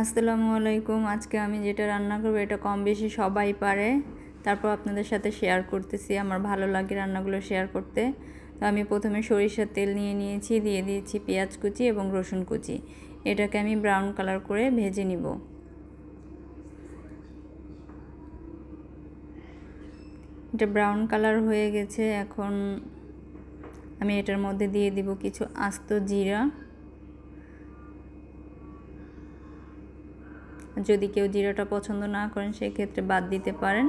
আসসালামু আলাইকুম। আজকে আমি যেটা রান্না করব এটা কম বেশি সবাই পারে, তারপর আপনাদের সাথে শেয়ার করতেছি। আমার ভালো লাগে রান্নাগুলো শেয়ার করতে। তো আমি প্রথমে সরিষার তেল নিয়েছি, দিয়ে দিয়েছি পেঁয়াজ কুচি এবং রসুন কুচি। এটাকে আমি ব্রাউন কালার করে ভেজে নিব। এটা ব্রাউন কালার হয়ে গেছে। এখন আমি এটার মধ্যে দিয়ে দিব কিছু আস্ত জিরা। যদি কেউ জিরাটা পছন্দ না করেন সেক্ষেত্রে বাদ দিতে পারেন।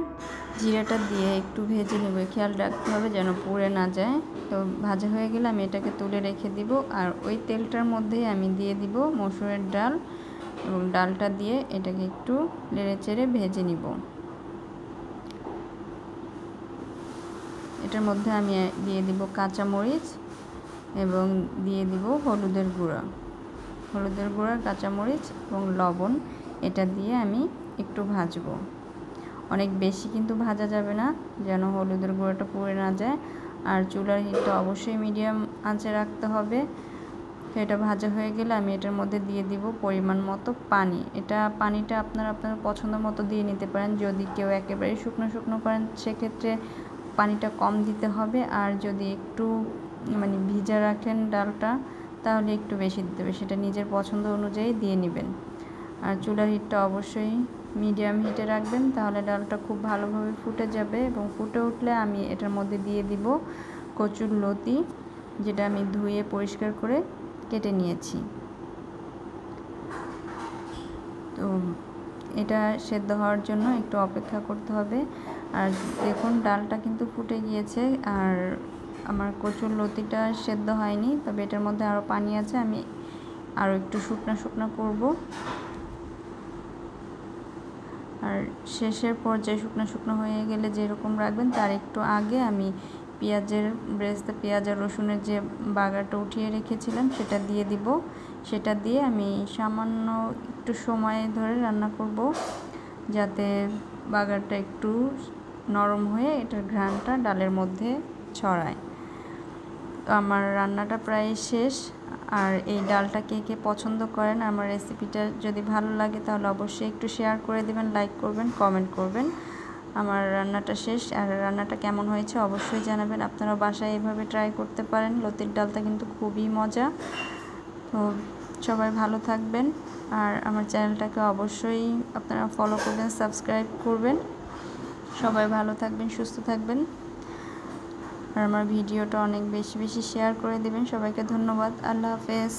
জিরাটা দিয়ে একটু ভেজে নেব, খেয়াল রাখতে হবে যেন পুড়ে না যায়। তো ভাজা হয়ে গেলে আমি এটাকে তুলে রেখে দিব। আর ওই তেলটার মধ্যেই আমি দিয়ে দিব মসুরের ডাল, এবং ডালটা দিয়ে এটাকে একটু নেড়ে চেড়ে ভেজে নিব। এটার মধ্যে আমি দিয়ে দিব কাঁচামরিচ এবং দিয়ে দিব হলুদের গুঁড়া, কাঁচামরিচ এবং লবণ। এটা দিয়ে আমি একটু ভাজবো। অনেক বেশি কিন্তু ভাজা যাবে না, যেন হলুদের গুঁড়োটা পুড়ে না যায়। আর চুলার হিটটা অবশ্যই মিডিয়াম আঁচে রাখতে হবে। তো এটা ভাজা হয়ে গেলে আমি এটার মধ্যে দিয়ে দিব পরিমাণ মতো পানি। পানিটা আপনারা আপনার পছন্দ মতো দিয়ে নিতে পারেন। যদি কেউ একেবারে শুকনো শুকনো করেন সেক্ষেত্রে পানিটা কম দিতে হবে। আর যদি একটু ভিজা রাখেন ডালটা, তাহলে একটু বেশি দিতে হবে। সেটা নিজের পছন্দ অনুযায়ী দিয়ে নেবেন। আর চুলার হিটটা অবশ্যই মিডিয়াম হিটে রাখবেন, তাহলে ডালটা খুব ভালোভাবে ফুটে যাবে। এবং ফুটে উঠলে আমি এটার মধ্যে দিয়ে দিব কচুর লতি, যেটা আমি ধুয়ে পরিষ্কার করে কেটে নিয়েছি। তো এটা সেদ্ধ হওয়ার জন্য একটু অপেক্ষা করতে হবে। আর দেখুন ডালটা কিন্তু ফুটে গিয়েছে, আর আমার কচুর লতিটা সেদ্ধ হয়নি, তবে এটার মধ্যে আরও পানি আছে। আমি আরও একটু শুকনা করব। আর শেষের পর্যায়ে শুকনো হয়ে গেলে যেরকম রাখবেন তার একটু আগে আমি পেঁয়াজ আর রসুনের যে বাগারটা উঠিয়ে রেখেছিলাম সেটা দিয়ে দিব। সেটা দিয়ে আমি সামান্য একটু সময় ধরে রান্না করব, যাতে বাগারটা একটু নরম হয়ে এটার ঘ্রাণটা ডালের মধ্যে ছড়ায়। তো আমার রান্নাটা প্রায় শেষ। আর এই ডালটা কে কে পছন্দ করেন, আমার রেসিপিটা যদি ভালো লাগে তাহলে অবশ্যই একটু শেয়ার করে দেবেন, লাইক করবেন, কমেন্ট করবেন। আমার রান্নাটা শেষ। আর রান্নাটা কেমন হয়েছে অবশ্যই জানাবেন। আপনারা বাসায় এভাবে ট্রাই করতে পারেন। লতির ডালটা কিন্তু খুবই মজা। তো সবাই ভালো থাকবেন। আর আমার চ্যানেলটাকে অবশ্যই আপনারা ফলো করবেন, সাবস্ক্রাইব করবেন। সবাই ভালো থাকবেন, সুস্থ থাকবেন। আর আমার ভিডিওটা অনেক বেশি শেয়ার করে দেবেন। সবাইকে ধন্যবাদ। আল্লাহ হাফেজ।